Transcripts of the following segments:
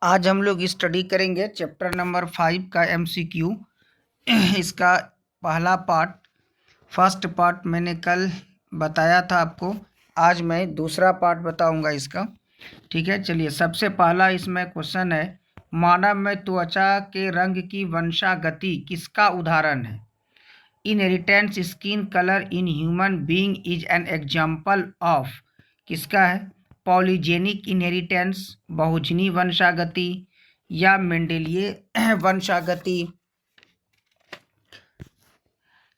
आज हम लोग स्टडी करेंगे चैप्टर नंबर 5 का MCQ। इसका पहला पार्ट, फर्स्ट पार्ट मैंने कल बताया था आपको। आज मैं दूसरा पार्ट बताऊंगा इसका। ठीक है, चलिए। सबसे पहला इसमें क्वेश्चन है, मानव में त्वचा के रंग की वंशागति किसका उदाहरण है? Inheritance skin colour in human being is an example of. किसका है? पॉलीजेनिक इनहेरिटेंस, बहुजनी वंशागति, या मेंडेलिय वंशागति,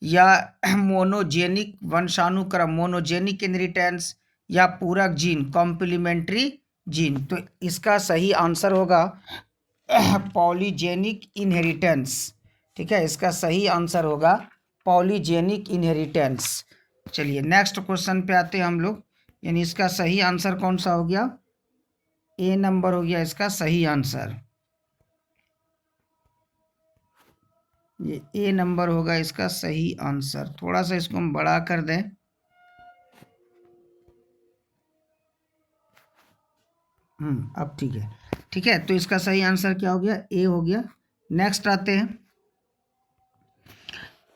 या मोनोजेनिक वंशानुक्रम मोनोजेनिक इनहेरिटेंस, या पूरक जीन कॉम्प्लीमेंट्री जीन। तो इसका सही आंसर होगा पॉलीजेनिक इनहेरिटेंस। ठीक है, इसका सही आंसर होगा पॉलीजेनिक इनहेरिटेंस। चलिए नेक्स्ट क्वेश्चन पे आते हैं हम लोग। यानी इसका सही आंसर कौन सा हो गया? ए नंबर हो गया इसका सही आंसर। ये ए नंबर होगा इसका सही आंसर। थोड़ा सा इसको हम बड़ा कर दें। अब ठीक है। ठीक है, तो इसका सही आंसर क्या हो गया? ए हो गया। नेक्स्ट आते हैं।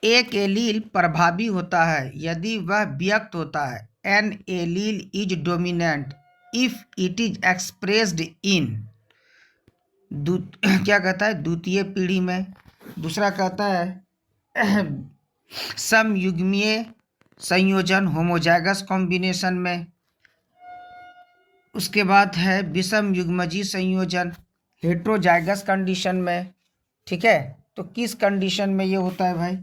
एक एलील प्रभावी होता है यदि वह व्यक्त होता है। An allele is dominant if it is expressed in. क्या कहता है? द्वितीय पीढ़ी में। दूसरा कहता है समयुग्मीय संयोजन होमोजाइगस कॉम्बिनेशन में। उसके बाद है विषम युग्मजी संयोजन हेट्रोजाइगस कंडीशन में। ठीक है, तो किस कंडीशन में ये होता है भाई?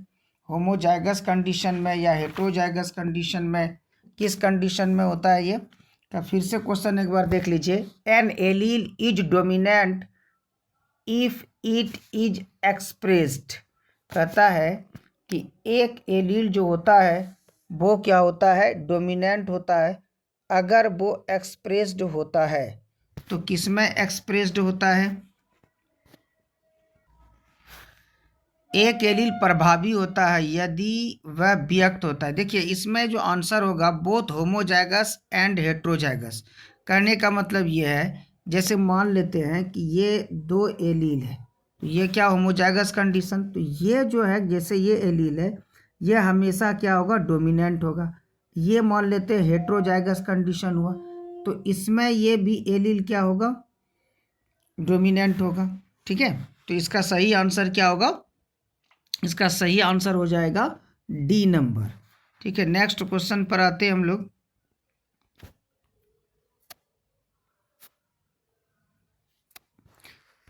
होमोजाइगस कंडीशन में या हेट्रोजाइगस कंडीशन में? किस कंडीशन में होता है ये? तो फिर से क्वेश्चन एक बार देख लीजिए। An allele is dominant if it is expressed. कहता है कि एक एलील जो होता है वो क्या होता है? डोमिनेंट होता है अगर वो एक्सप्रेस्ड होता है। तो किस में एक्सप्रेस्ड होता है? एक एलील प्रभावी होता है यदि वह व्यक्त होता है। देखिए इसमें जो आंसर होगा बोथ होमोजाइगस एंड हेट्रोजाइगस। करने का मतलब ये है, जैसे मान लेते हैं कि ये दो एलील है, तो ये क्या होमोजाइगस कंडीशन। तो ये जो है, जैसे ये एलील है, ये हमेशा क्या होगा? डोमिनेंट होगा। ये मान लेते हैं हेट्रोजाइगस कंडीशन हुआ, तो इसमें ये भी एलील क्या होगा? डोमिनेंट होगा। ठीक है, तो इसका सही आंसर क्या होगा? इसका सही आंसर हो जाएगा डी नंबर। ठीक है, नेक्स्ट क्वेश्चन पर आते हैं हम लोग।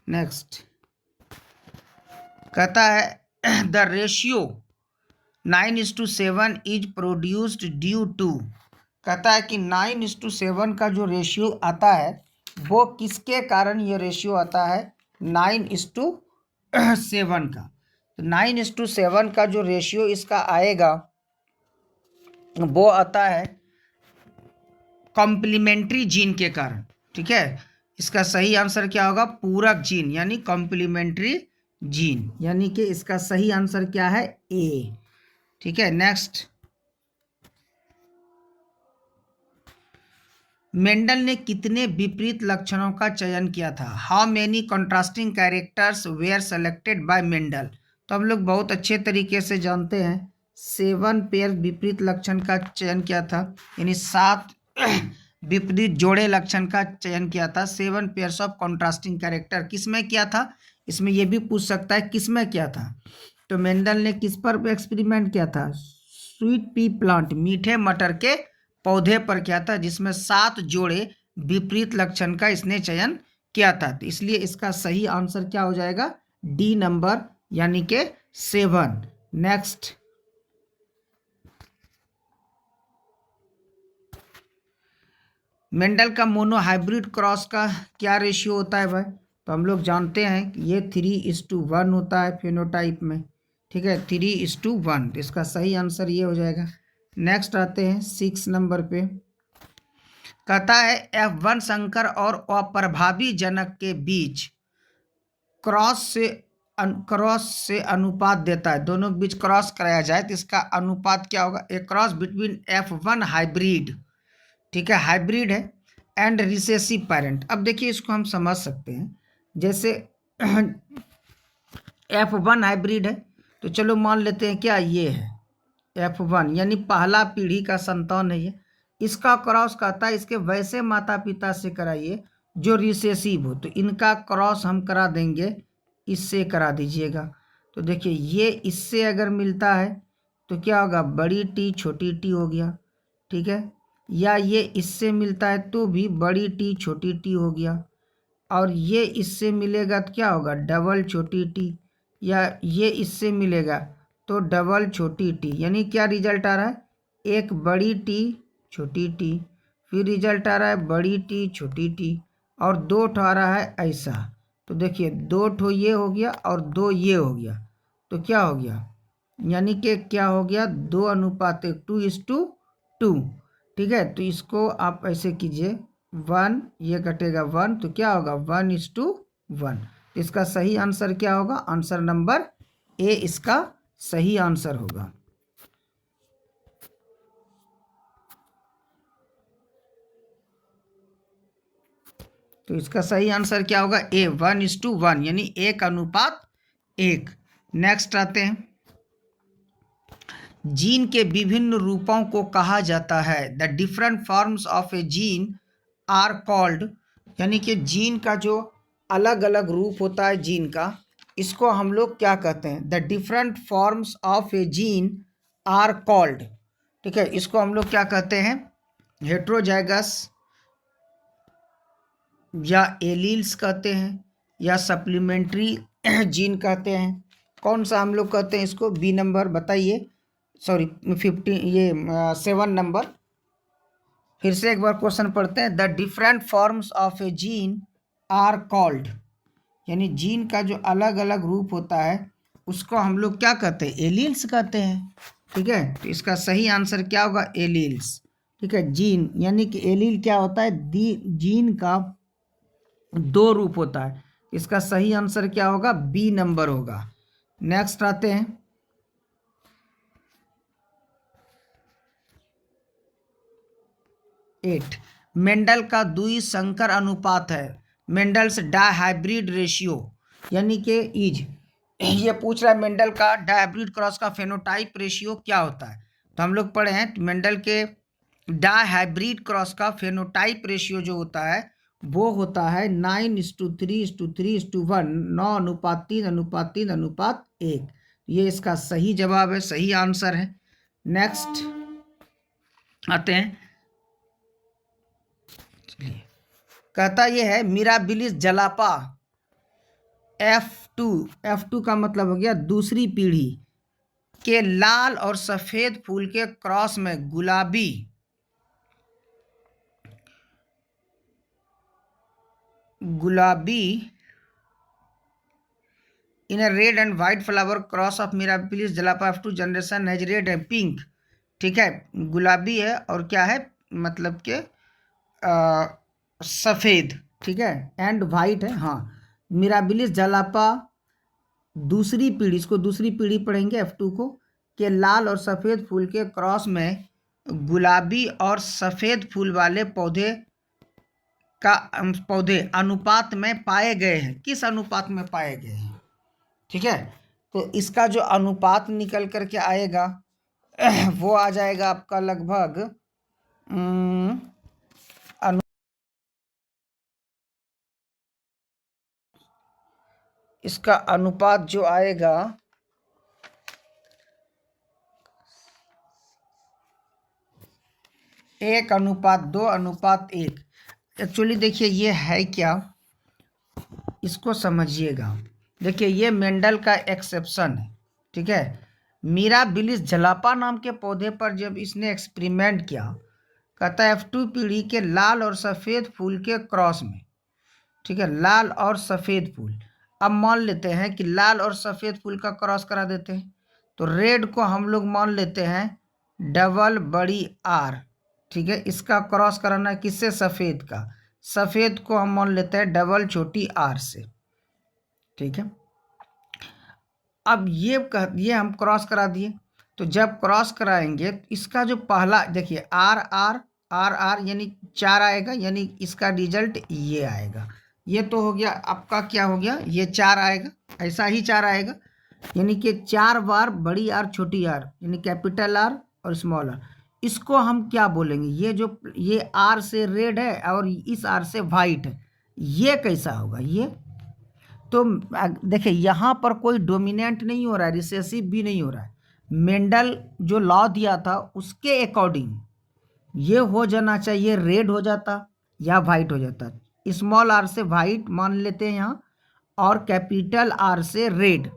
नेक्स्ट कहता है the ratio 9:7 is produced due to. कहता है कि 9:7 का जो रेशियो आता है वो किसके कारण ये रेशियो आता है? 9:7 का। तो 9:7 का जो रेशियो इसका आएगा वो आता है कॉम्प्लीमेंट्री जीन के कारण। ठीक है, इसका सही आंसर क्या होगा? पूरक जीन यानी कॉम्प्लीमेंट्री जीन। यानी कि इसका सही आंसर क्या है? ए। ठीक है, नेक्स्ट। मेंडल ने कितने विपरीत लक्षणों का चयन किया था? How many contrasting characters were selected by Mendel. तो हम लोग बहुत अच्छे तरीके से जानते हैं 7 पेयर विपरीत लक्षण का चयन किया था, यानी 7 विपरीत जोड़े लक्षण का चयन किया था। 7 पेयर्स ऑफ कॉन्ट्रास्टिंग कैरेक्टर किस में किया था? इसमें यह भी पूछ सकता है किस में किया था। तो मेंडल ने किस पर एक्सपेरिमेंट किया था? स्वीट पी प्लांट, मीठे मटर के पौधे पर किया था, जिसमें 7 जोड़े विपरीत लक्षण का इसने चयन किया था। तो इसलिए इसका सही आंसर क्या हो जाएगा? डी नंबर, यानी कि 7। नेक्स्ट। मेंडल का मोनोहाइब्रिड क्रॉस का क्या रेशियो होता है भाई? तो हम लोग जानते हैं कि ये 3:1 होता है फेनोटाइप में। ठीक है, 3:1। तो इसका सही आंसर ये हो जाएगा। नेक्स्ट आते हैं 6 नंबर पे। कहता है F1 संकर और अप्रभावी जनक के बीच क्रॉस से अनुपात देता है। दोनों के बीच क्रॉस कराया जाए तो इसका अनुपात क्या होगा? ए क्रॉस बिटवीन F1 हाइब्रिड, ठीक है, हाइब्रिड है, एंड रिसेसिव पेरेंट। अब देखिए इसको हम समझ सकते हैं। जैसे F1 हाइब्रिड है, तो चलो मान लेते हैं क्या ये है F1, यानी पहला पीढ़ी का संतान है ये। इसका क्रॉस कहता है इसके वैसे माता पिता से कराइए जो रिसेसिव हो, तो इनका क्रॉस हम करा देंगे, इससे करा दीजिएगा। तो देखिए ये इससे अगर मिलता है तो क्या होगा, बड़ी टी छोटी टी हो गया, ठीक है। या ये इससे मिलता है तो भी बड़ी टी छोटी टी हो गया, और ये इससे मिलेगा तो क्या होगा, डबल छोटी टी, या ये इससे मिलेगा तो डबल छोटी टी। यानी क्या रिजल्ट आ रहा है, एक बड़ी टी छोटी टी, फिर रिजल्ट आ रहा है बड़ी टी छोटी टी, और दो ठो आ रहा है ऐसा। तो देखिए दो ठो ये हो गया और दो ये हो गया, तो क्या हो गया, यानी कि क्या हो गया, 2:1, 2:2, ठीक है। तो इसको आप ऐसे कीजिए, 1 ये कटेगा 1, तो क्या होगा 1:1। तो इसका सही आंसर क्या होगा, आंसर नंबर ए इसका सही आंसर होगा। तो इसका सही आंसर क्या होगा, ए 1:1, यानी 1:1। नेक्स्ट आते हैं, जीन के विभिन्न रूपों को कहा जाता है, the different forms of a gene are called, यानी कि जीन का जो अलग अलग रूप होता है जीन का, इसको हम लोग क्या कहते हैं, the different forms of a gene are called, ठीक है। इसको हम लोग क्या कहते हैं, हेट्रोजाइगस, या एलील्स कहते हैं, या सप्लीमेंट्री जीन कहते हैं। कौन सा हम लोग कहते हैं इसको, बी नंबर बताइए, सॉरी 7 नंबर। फिर से एक बार क्वेश्चन पढ़ते हैं, the different forms of a gene are called, यानी जीन का जो अलग अलग रूप होता है उसको हम लोग क्या कहते हैं, एलील्स कहते हैं, ठीक है। तो इसका सही आंसर क्या होगा, एलील्स, ठीक है। जीन यानी कि एलील क्या होता है, जीन का 2 रूप होता है, इसका सही आंसर क्या होगा, बी नंबर होगा। नेक्स्ट आते हैं, मेंडल का द्विसंकर अनुपात है, मेंडल्स डायहाइब्रिड रेशियो, यानी कि इज, ये पूछ रहा है मेंडल का डायहाइब्रिड क्रॉस का फेनोटाइप रेशियो क्या होता है। तो हम लोग पढ़े हैं मेंडल के डायहाइब्रिड क्रॉस का फेनोटाइप रेशियो जो होता है वो होता है 9:3:3:1, 9:3:3:1। ये इसका सही जवाब है, सही आंसर है। नेक्स्ट आते हैं, कहता ये है मिराबिलिस जलापा F2 का मतलब हो गया दूसरी पीढ़ी के लाल और सफेद फूल के क्रॉस में गुलाबी इन a red and white flower cross of mirabilis जलापा F2 generation has red and pink, ठीक है। गुलाबी है और क्या है, मतलब के सफ़ेद, ठीक है, एंड वाइट है, हाँ। मिराबिलिस जलापा दूसरी पीढ़ी, इसको दूसरी पीढ़ी पढ़ेंगे F2 को, के लाल और सफ़ेद फूल के क्रॉस में गुलाबी और सफ़ेद फूल वाले पौधे अनुपात में पाए गए हैं। किस अनुपात में पाए गए हैं, ठीक है। तो इसका जो अनुपात निकल करके आएगा वो आ जाएगा आपका लगभग इसका अनुपात जो आएगा 1:2:1। एक्चुअली देखिए ये है क्या, इसको समझिएगा। देखिए ये मेंडल का एक्सेप्शन है, ठीक है। मिराबिलिस जलापा नाम के पौधे पर जब इसने एक्सपेरिमेंट किया, कहता है F2 पीढ़ी के लाल और सफ़ेद फूल के क्रॉस में, ठीक है, लाल और सफ़ेद फूल। अब मान लेते हैं कि लाल और सफ़ेद फूल का क्रॉस करा देते हैं, तो रेड को हम लोग मान लेते हैं डबल बड़ी आर, ठीक है। इसका क्रॉस कराना है किससे, सफ़ेद का, सफ़ेद को हम मान लेते हैं डबल छोटी आर से, ठीक है। अब ये हम क्रॉस करा दिए, तो जब क्रॉस कराएंगे तो इसका जो पहला देखिए आर आर आर आर यानी 4 आएगा, यानी इसका रिजल्ट ये आएगा। ये तो हो गया आपका, क्या हो गया, ये 4 आएगा, ऐसा ही 4 आएगा, यानी कि 4 बार बड़ी आर छोटी आर, यानी कैपिटल आर और स्मॉल आर। इसको हम क्या बोलेंगे, ये आर से रेड है और इस आर से वाइट है, ये कैसा होगा ये। तो देखिए यहाँ पर कोई डोमिनेंट नहीं हो रहा है, रिसेसिव भी नहीं हो रहा है। मेंडल जो लॉ दिया था उसके अकॉर्डिंग ये हो जाना चाहिए, रेड हो जाता या वाइट हो जाता। स्मॉल आर से वाइट मान लेते हैं यहाँ, और कैपिटल आर से रेड,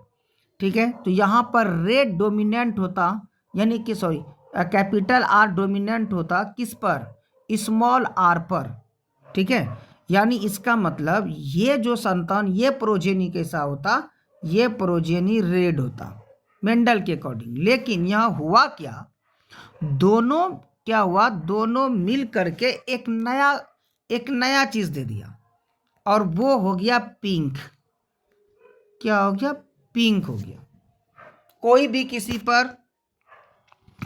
ठीक है। तो यहाँ पर रेड डोमिनेंट होता, यानी कि सॉरी कैपिटल आर डोमिनेंट होता किस पर, स्मॉल आर पर, ठीक है। यानी इसका मतलब ये जो संतान, ये प्रोजेनी कैसा होता, ये प्रोजेनी रेड होता मेंडल के अकॉर्डिंग। लेकिन यहाँ हुआ क्या, दोनों क्या हुआ, दोनों मिल करके एक नया चीज दे दिया, और वो हो गया पिंक। क्या हो गया, पिंक हो गया। कोई भी किसी पर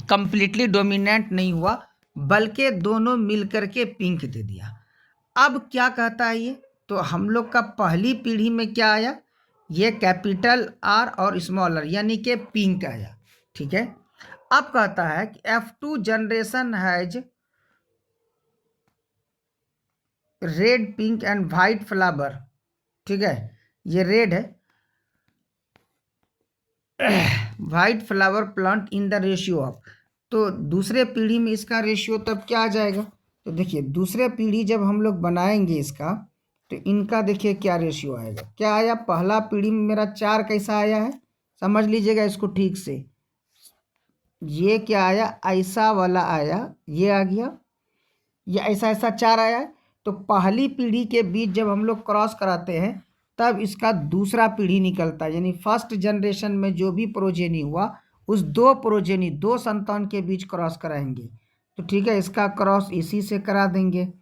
कंप्लीटली डोमिनेंट नहीं हुआ, बल्कि दोनों मिलकर के पिंक दे दिया। अब क्या कहता है ये, तो हम लोग का पहली पीढ़ी में क्या आया, ये कैपिटल आर और स्मॉल आर, यानी कि पिंक आया, ठीक है। अब कहता है कि F2 generation has red, pink and white flower, ठीक है, ये रेड है, white flower plant in the ratio of. तो दूसरे पीढ़ी में इसका रेशियो तब क्या आ जाएगा, तो देखिए दूसरे पीढ़ी जब हम लोग बनाएंगे इसका, तो इनका देखिए क्या रेशियो आएगा, क्या आया, पहला पीढ़ी में मेरा 4 कैसा आया है, समझ लीजिएगा इसको ठीक से। ये क्या आया, ऐसा वाला आया, ये आ गया, ये ऐसा ऐसा 4 आया है। तो पहली पीढ़ी के बीच जब हम लोग क्रॉस कराते हैं तब इसका दूसरा पीढ़ी निकलता है, यानी फर्स्ट जनरेशन में जो भी प्रोजेनी हुआ उस दो संतान के बीच क्रॉस कराएंगे। तो ठीक है, इसका क्रॉस इसी से करा देंगे।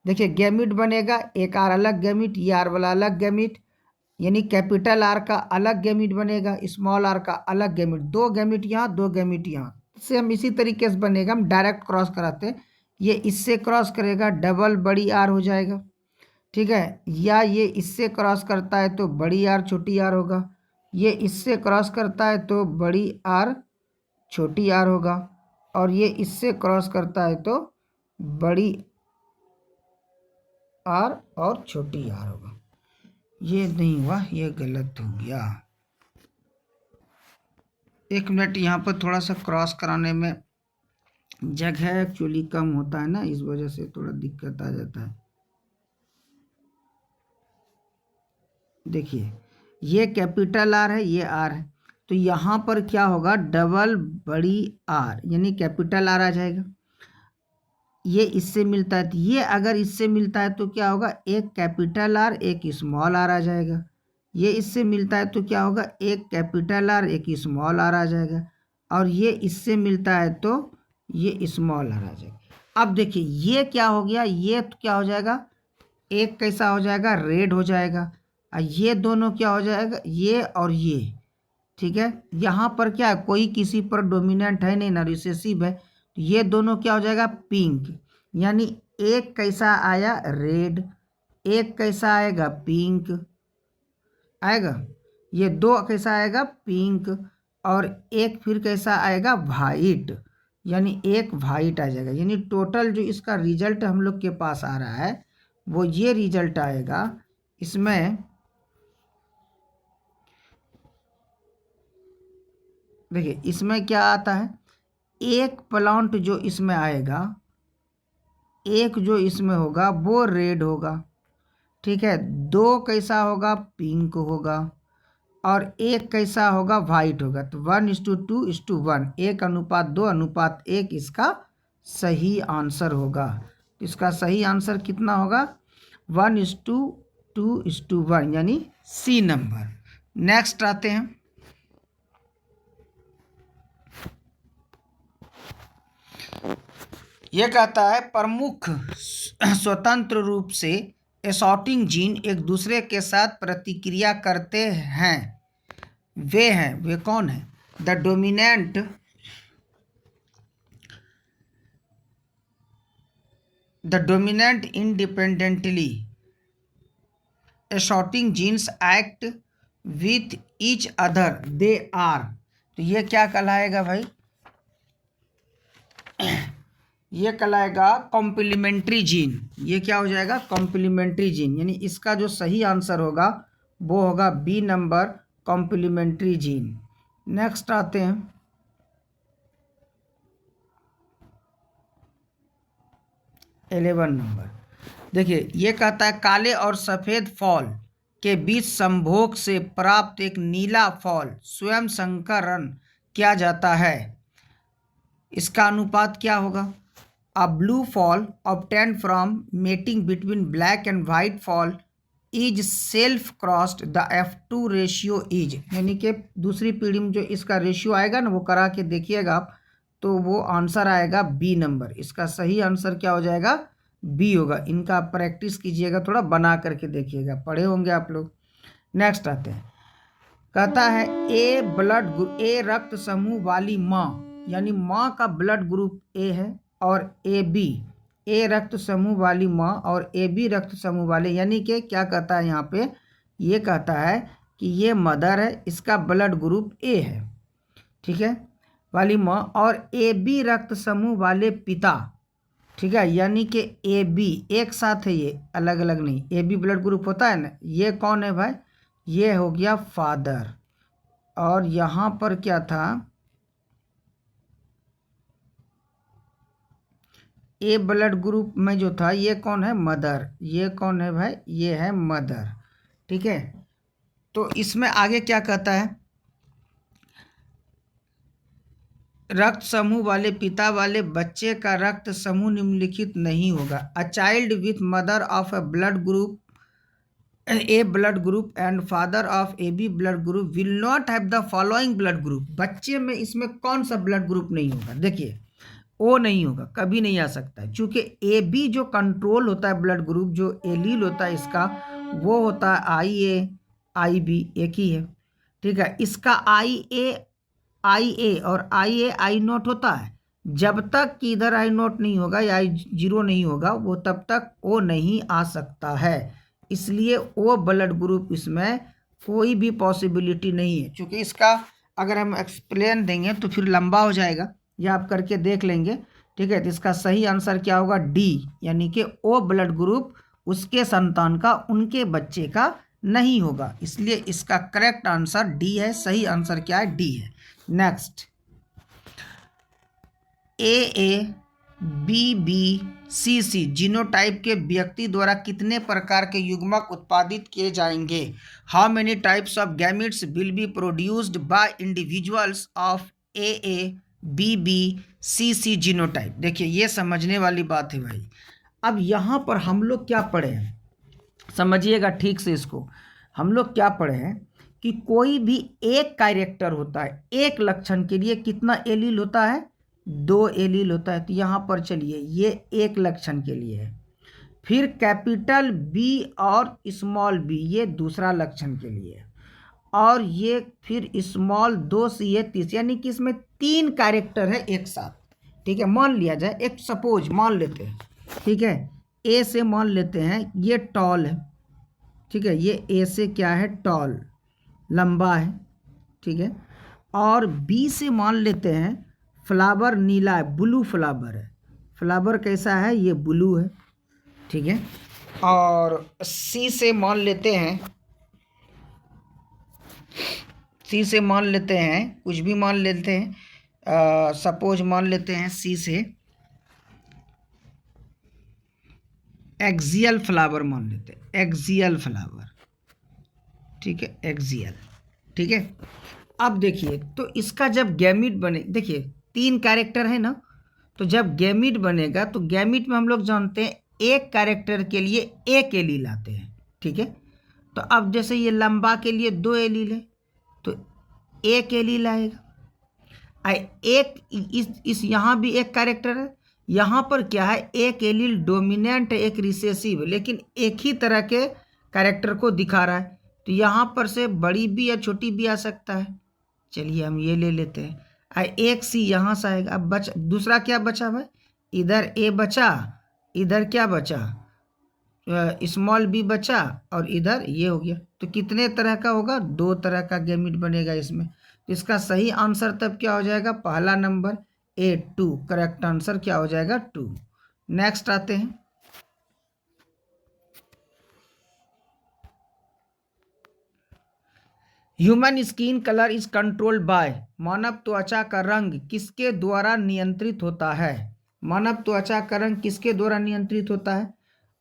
देखिए गैमिट बनेगा, एक आर अलग गैमिट, ये आर वाला अलग गैमिट, यानी कैपिटल आर का अलग गैमिट बनेगा, स्मॉल आर का अलग गैमिट, 2 गैमिट यहाँ 2 गैमिट यहाँ। से हम इसी तरीके से बनेगा, हम डायरेक्ट क्रॉस कराते हैं, ये इससे क्रॉस करेगा डबल बड़ी आर हो जाएगा, ठीक है। या ये इससे क्रॉस करता है तो बड़ी आर छोटी आर होगा, ये इससे क्रॉस करता है तो बड़ी आर छोटी आर होगा, और ये इससे क्रॉस करता है तो बड़ी आर और छोटी आर होगा। ये नहीं हुआ, ये गलत हो गया। 1 मिनट, यहाँ पर थोड़ा सा क्रॉस कराने में जगह एक्चुअली कम होता है ना, इस वजह से थोड़ा दिक्कत आ जाता है। देखिए ये कैपिटल आर है, ये आर है, तो यहाँ पर क्या होगा, डबल बड़ी आर, यानी कैपिटल आर आ जाएगा। ये इससे मिलता है, तो ये अगर इससे मिलता है तो क्या होगा, एक कैपिटल आर एक स्मॉल आर आ जाएगा। ये इससे मिलता है तो क्या होगा, एक कैपिटल आर एक स्मॉल आर आ जाएगा, और ये इससे मिलता है तो ये स्मॉल आर आ जाएगा। अब देखिए ये क्या हो गया, ये तो क्या हो जाएगा, एक कैसा हो जाएगा, रेड हो जाएगा, और ये दोनों क्या हो जाएगा, ये और ये, ठीक है। यहाँ पर क्या है, कोई किसी पर डोमिनेंट है नहीं ना, रिसेसिव है, तो ये दोनों क्या हो जाएगा, पिंक। यानी एक कैसा आया, रेड, एक कैसा आएगा, पिंक आएगा, ये 2 कैसा आएगा, पिंक, और एक फिर कैसा आएगा, वाइट, यानी एक वाइट आ जाएगा। यानी टोटल जो इसका रिजल्ट हम लोग के पास आ रहा है वो ये रिजल्ट आएगा। इसमें देखिए इसमें क्या आता है, एक प्लांट जो इसमें आएगा, एक जो इसमें होगा वो रेड होगा, ठीक है, 2 कैसा होगा, पिंक होगा, और एक कैसा होगा, वाइट होगा। तो 1:2:1, 1:2:1 इसका सही आंसर होगा। इसका सही आंसर कितना होगा, 1:2:1, यानी सी नंबर। नेक्स्ट आते हैं, यह कहता है प्रमुख स्वतंत्र रूप से एसॉर्टिंग जीन एक दूसरे के साथ प्रतिक्रिया करते हैं, वे कौन है, the dominant independently assorting genes act with each other they are, तो ये क्या कहलाएगा भाई, ये कहलाएगा कॉम्प्लीमेंट्री जीन। ये क्या हो जाएगा, कॉम्प्लीमेंट्री जीन, यानी इसका जो सही आंसर होगा वो होगा B number, complementary gene. Next आते हैं 11 नंबर। देखिए ये कहता है काले और सफ़ेद फॉल के बीच संभोग से प्राप्त एक नीला फॉल स्वयं संकरण किया जाता है, इसका अनुपात क्या होगा। A blue fowl obtained from mating between black and white fowl is self crossed, the F2 ratio is, यानी कि दूसरी पीढ़ी में जो इसका रेशियो आएगा ना वो करा के देखिएगा आप, तो वो आंसर आएगा बी नंबर। इसका सही आंसर क्या हो जाएगा, बी होगा। इनका आप प्रैक्टिस कीजिएगा, थोड़ा बना करके देखिएगा, पढ़े होंगे आप लोग। नेक्स्ट आते हैं, कहता है ए रक्त समूह वाली माँ, यानी माँ का ब्लड ग्रुप ए है, और ए रक्त समूह वाली माँ और AB रक्त समूह वाले, यानी कि क्या कहता है यहाँ पे, ये कहता है कि ये मदर है, इसका ब्लड ग्रुप ए है, ठीक है, वाली माँ, और AB रक्त समूह वाले पिता, ठीक है, यानी कि AB एक साथ है, ये अलग अलग नहीं, AB ब्लड ग्रुप होता है ना, ये कौन है भाई, ये हो गया फादर, और यहाँ पर क्या था, ए ब्लड ग्रुप में जो था ये कौन है, मदर, ये कौन है भाई, ये है मदर, ठीक है। तो इसमें आगे क्या कहता है, रक्त समूह वाले पिता वाले बच्चे का रक्त समूह निम्नलिखित नहीं होगा। A child with mother of A blood group A blood group and father of AB blood group will not have the following blood group. बच्चे में इसमें कौन सा ब्लड ग्रुप नहीं होगा, देखिए ओ नहीं होगा, कभी नहीं आ सकता है, क्योंकि AB जो कंट्रोल होता है ब्लड ग्रुप, जो एलील होता है इसका, वो होता है IA IB, एक ही है, ठीक है। इसका IA और IA I नॉट होता है, जब तक कि इधर I नॉट नहीं होगा या I0 नहीं होगा, वो तब तक O नहीं आ सकता है, इसलिए O ब्लड ग्रुप इसमें कोई भी पॉसिबिलिटी नहीं है। क्योंकि इसका अगर हम एक्सप्लेन देंगे तो फिर लंबा हो जाएगा, या आप करके देख लेंगे, ठीक है। तो इसका सही आंसर क्या होगा, डी, यानी कि O ब्लड ग्रुप उसके संतान का, उनके बच्चे का नहीं होगा, इसलिए इसका करेक्ट आंसर डी है। सही आंसर क्या है, डी है। नेक्स्ट, AABBCC जीनोटाइप के व्यक्ति द्वारा कितने प्रकार के युग्मक उत्पादित किए जाएंगे। How many types of gametes will be produced by individuals of AABBCC genotype. देखिए ये समझने वाली बात है भाई। अब यहाँ पर हम लोग क्या पढ़े हैं, समझिएगा ठीक से इसको। हम लोग क्या पढ़े हैं कि कोई भी एक कैरेक्टर होता है, एक लक्षण के लिए कितना एलील होता है, 2 एलील होता है। तो यहाँ पर चलिए ये एक लक्षण के लिए है, फिर कैपिटल B और स्मॉल b ये दूसरा लक्षण के लिए है, और ये फिर स्मॉल 2c ये तीसरा, यानी कि इसमें 3 कैरेक्टर है एक साथ, ठीक है। मान लिया जाए, एक सपोज मान लेते हैं, ठीक है, A से मान लेते हैं ये टॉल है, ठीक है, ये A से क्या है, टॉल, लंबा है, ठीक है, और B से मान लेते हैं फ्लावर नीला है, ब्लू फ्लावर है, फ्लावर कैसा है, ये ब्लू है, ठीक है, और C से मान लेते हैं, C से मान लेते हैं, कुछ भी मान लेते हैं, सपोज मान लेते हैं C से एक्सियल फ्लावर मान लेते हैं, एक्सियल फ्लावर, ठीक है, एक्सियल, ठीक है। अब देखिए तो इसका जब गैमीट बने, देखिए 3 कैरेक्टर है ना, तो जब गैमीट बनेगा तो गैमीट में हम लोग जानते हैं एक कैरेक्टर के लिए एक एलील आते हैं, ठीक है। तो अब जैसे ये लंबा के लिए 2 एलील है तो एक एलील आएगा। एक इस यहाँ भी एक कैरेक्टर है, यहाँ पर क्या है, एक एलील डोमिनेंट है, एक रिसेसिव है, लेकिन एक ही तरह के कैरेक्टर को दिखा रहा है, तो यहाँ पर से बड़ी भी या छोटी भी आ सकता है। चलिए हम ये ले लेते हैं, एक C यहाँ से आएगा। अब दूसरा क्या बचा भाई, इधर A बचा, इधर क्या बचा, स्मॉल बी बचा और इधर ये हो गया। तो कितने तरह का होगा? 2 तरह का गैमीट बनेगा इसमें। तो इसका सही आंसर तब क्या हो जाएगा? पहला नंबर ए 2, करेक्ट आंसर क्या हो जाएगा? 2। नेक्स्ट आते हैं, human skin colour is controlled by, मानव त्वचा का रंग किसके द्वारा नियंत्रित होता है? मानव त्वचा का रंग किसके द्वारा नियंत्रित होता है?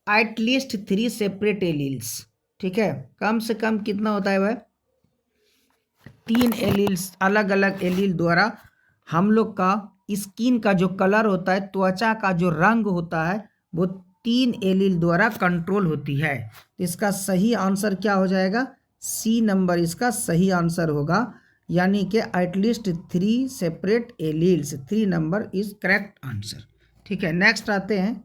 एटलीस्ट 3 सेपरेट एलील्स, ठीक है, कम से कम कितना होता है भाई? 3 एलील्स, अलग अलग एलील द्वारा हम लोग का स्किन का जो कलर होता है, त्वचा का जो रंग होता है, वो 3 एलील द्वारा कंट्रोल होती है। तो इसका सही आंसर क्या हो जाएगा? सी नंबर इसका सही आंसर होगा, यानी कि at least 3 separate alleles, 3 number is correct answer. ठीक है, नेक्स्ट आते हैं,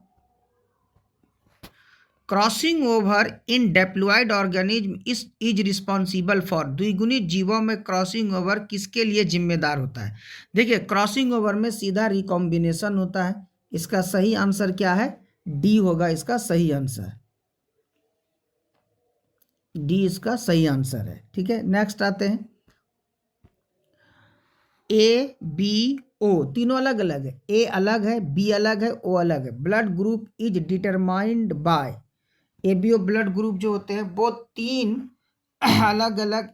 crossing over in deployed organism is responsible for, द्विगुणित जीवों में क्रॉसिंग ओवर किसके लिए जिम्मेदार होता है? देखिए, क्रॉसिंग ओवर में सीधा रिकॉम्बिनेशन होता है। इसका सही आंसर क्या है? डी होगा इसका सही आंसर, डी इसका सही आंसर है। ठीक है, नेक्स्ट आते हैं, ए बी ओ तीनों अलग अलग है, ए अलग है, बी अलग है, ओ अलग है। Blood group is determined by, ABO blood group जो होते हैं वो 3 अलग अलग,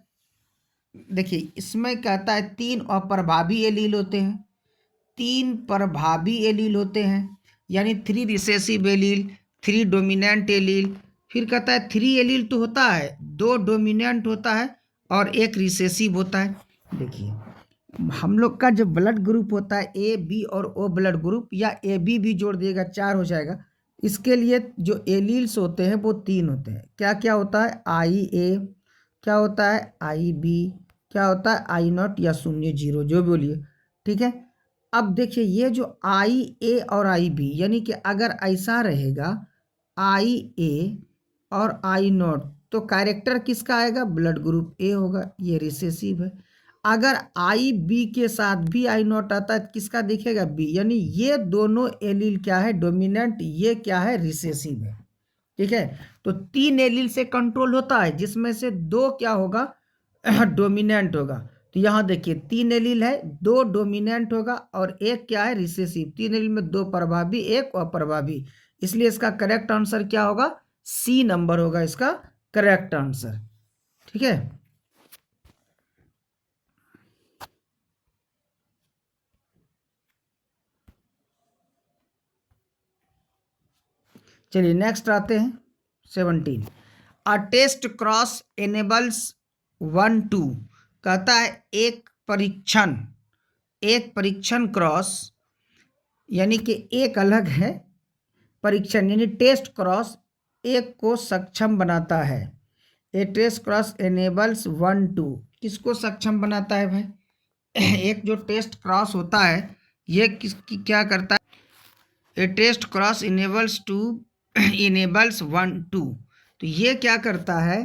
देखिए इसमें कहता है 3 अप्रभावी एलील होते हैं, 3 प्रभावी एलील होते हैं, यानी 3 रिसेसिव एलील, 3 डोमिनेंट एलील, फिर कहता है 3 एलील तो होता है, 2 डोमिनेंट होता है और 1 रिसेसिव होता है। देखिए हम लोग का जो ब्लड ग्रुप होता है ए बी और ओ ब्लड ग्रुप, या ए बी भी जोड़ दिएगा 4 हो जाएगा। इसके लिए जो एलील्स होते हैं वो 3 होते हैं। क्या क्या होता है? आई ए, क्या होता है? आई बी, क्या होता है? आई नॉट या 0 0 जो बोलिए। ठीक है, अब देखिए ये जो आई ए और आई बी, यानी कि अगर ऐसा रहेगा आई ए और आई नॉट, तो कैरेक्टर किसका आएगा? ब्लड ग्रुप ए होगा, ये रिसेसिव है। अगर आई बी के साथ भी आई नॉट आता है, किसका दिखेगा? बी, यानी ये दोनों एलील क्या है? डोमिनेंट, ये क्या है? रिसेसिव है। ठीक है, तो 3 एलील से कंट्रोल होता है, जिसमें से 2 क्या होगा? डोमिनेंट होगा। तो यहाँ देखिए 3 एलील है, 2 डोमिनेंट होगा और 1 क्या है? रिसेसिव। 3 एलील में 2 प्रभावी, 1 अप्रभावी, इसलिए इसका करेक्ट आंसर क्या होगा? सी नंबर होगा इसका करेक्ट आंसर। ठीक है, चलिए नेक्स्ट आते हैं 17, अ टेस्ट क्रॉस एनेबल्स 1 2, कहता है एक परीक्षण क्रॉस, यानी कि एक अलग है, परीक्षण यानी टेस्ट क्रॉस एक को सक्षम बनाता है। ए टेस्ट क्रॉस एनेबल्स 1 2, किसको सक्षम बनाता है भाई? एक जो टेस्ट क्रॉस होता है ये क्या करता है? ए टेस्ट क्रॉस इनेबल्स 1 2, तो ये क्या करता है?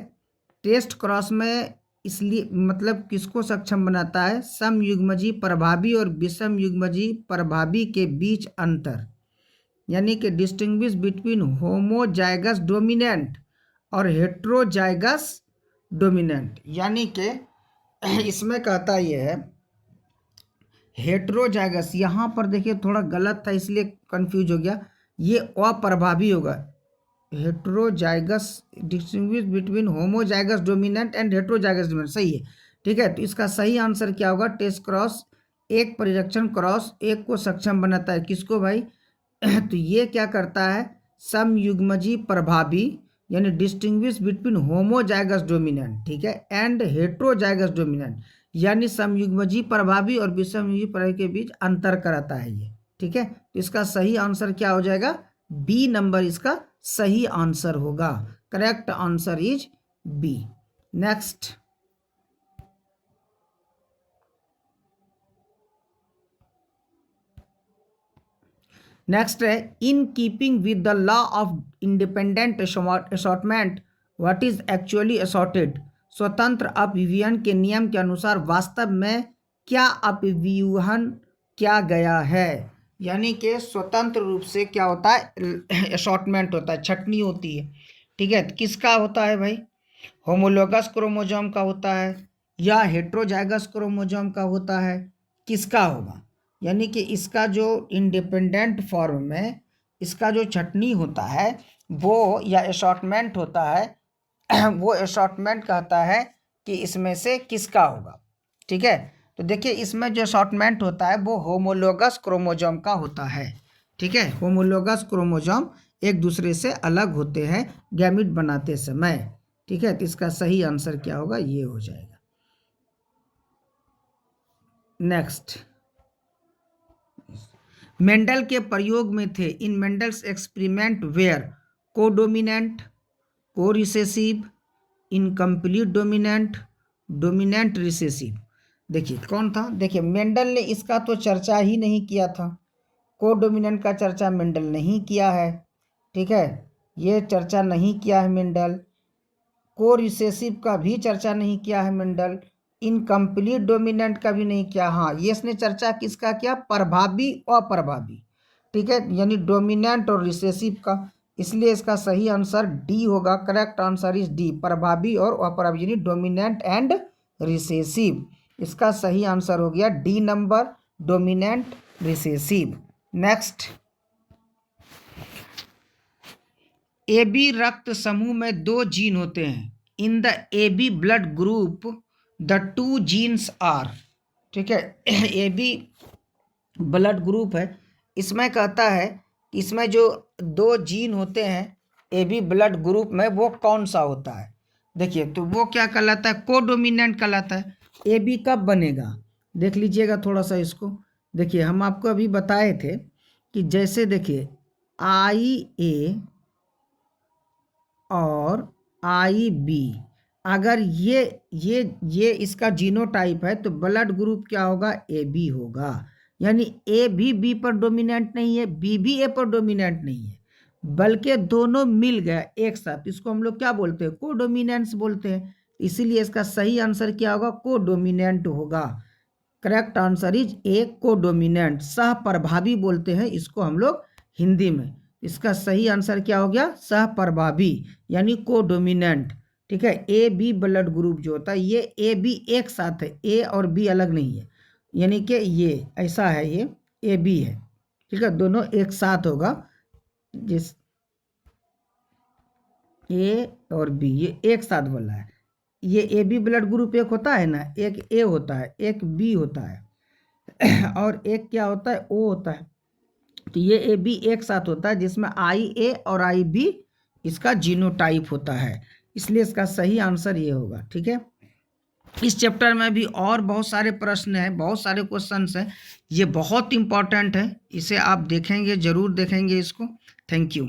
टेस्ट क्रॉस में इसलिए मतलब किसको सक्षम बनाता है? समयुग्मजी प्रभावी और विषम युग्मजी प्रभावी के बीच अंतर, यानी कि डिस्टिंग्विश बिटवीन होमोजाइगस डोमिनेंट और हेट्रोजाइगस डोमिनेंट, यानी कि इसमें कहता ये है हेट्रोजाइगस, यहाँ पर देखिए थोड़ा गलत था इसलिए कंफ्यूज हो गया, ये अप्रभावी होगा। Heterozygous, distinguish between homozygous dominant and heterozygous dominant, सही है। ठीक है, तो इसका सही आंसर क्या होगा? टेस्ट क्रॉस एक परिरक्षण क्रॉस एक को सक्षम बनाता है, किसको भाई? तो ये क्या करता है? समयुग्मजी प्रभावी, यानी डिस्टिंग्विश बिटवीन होमोजाइगस डोमिनेंट, ठीक है, एंड हेट्रोजाइगस डोमिनेंट, यानी समयुग्मजी प्रभावी और विषमयुग्मजी प्रभावी के बीच अंतर कराता है ये। ठीक है, तो इसका सही आंसर क्या हो जाएगा? बी नंबर इसका सही आंसर होगा, correct answer is B. Next, next है, in keeping with the law of independent assortment what is actually assorted, स्वतंत्र अपव्यवहन के नियम के अनुसार वास्तव में क्या अपव्यवहन किया गया है? यानी कि स्वतंत्र रूप से क्या होता है? असॉर्टमेंट होता है, छटनी होती है। ठीक है, तो किसका होता है भाई? होमोलोगस क्रोमोसोम का होता है या हेट्रोजाइगस क्रोमोसोम का होता है? किसका होगा? यानी कि इसका जो इंडिपेंडेंट फॉर्म में इसका जो छटनी होता है वो या असॉर्टमेंट होता है वो असॉर्टमेंट कहता है कि इसमें से किसका होगा। ठीक है, तो देखिए इसमें जो असॉर्टमेंट होता है वो होमोलोगस क्रोमोसोम का होता है। ठीक है, होमोलोगस क्रोमोसोम एक दूसरे से अलग होते हैं गैमीट बनाते समय। ठीक है, तो इसका सही आंसर क्या होगा? ये हो जाएगा। नेक्स्ट, मेंडल के प्रयोग में थे। इन मेंडल्स एक्सपेरिमेंट वेयर कोडोमिनेंट, को recessive, incomplete dominant, dominant recessive. देखिए कौन था? देखिए मेंडल ने इसका तो चर्चा ही नहीं किया था, कोडोमिनेंट का चर्चा मेंडल नहीं किया है। ठीक है, ये चर्चा नहीं किया है मेंडल। को रिसेसिव का भी चर्चा नहीं किया है मेंडल। इनकम्प्लीट डोमिनेंट का भी नहीं किया। हाँ, ये इसने चर्चा किसका किया? प्रभावी अप्रभावी। ठीक है, यानी डोमिनेंट और रिसेसिव का। इसलिए इसका सही आंसर डी होगा। करेक्ट आंसर इज डी, प्रभावी और अप्रभावी, यानी डोमिनेंट एंड रिसेसिव। इसका सही आंसर हो गया D number, dominant recessive. Next, AB रक्त समूह में 2 जीन होते हैं। In the AB blood group the 2 genes are. ठीक है, AB ब्लड ग्रुप है, इसमें कहता है इसमें जो 2 जीन होते हैं AB ब्लड ग्रुप में वो कौन सा होता है? देखिए तो वो क्या कहलाता है? कोडोमिनेंट कहलाता है। AB कब बनेगा? देख लीजिएगा थोड़ा सा इसको। देखिए हम आपको अभी बताए थे कि जैसे देखिए IA और IB, अगर ये इसका जीनोटाइप है तो ब्लड ग्रुप क्या होगा? AB होगा। यानी A भी B पर डोमिनेंट नहीं है, B भी A पर डोमिनेंट नहीं है, बल्कि दोनों मिल गए एक साथ। इसको हम लोग क्या बोलते हैं? कोडोमिनेंस बोलते हैं। इसीलिए इसका सही आंसर क्या होगा? कोडोमिनेंट होगा। Correct answer is A, codominant. सह प्रभावी बोलते हैं इसको हम लोग हिंदी में। इसका सही आंसर क्या हो गया? सह प्रभावी, यानी कोडोमिनेंट। ठीक है, AB ब्लड ग्रुप जो होता है ये AB एक साथ है, A और B अलग नहीं है। यानी कि ये ऐसा है, ये AB है। ठीक है, दोनों एक साथ होगा। जिस A और B ये एक साथ बोला है। ये AB ब्लड ग्रुप एक होता है ना, एक A होता है, एक B होता है और एक क्या होता है? O होता है। तो ये AB एक साथ होता है जिसमें IA और IB इसका जीनोटाइप होता है। इसलिए इसका सही आंसर ये होगा। ठीक है, इस चैप्टर में भी और बहुत सारे प्रश्न हैं, बहुत सारे क्वेश्चंस हैं। ये बहुत इंपॉर्टेंट है, इसे आप देखेंगे, जरूर देखेंगे इसको। Thank you.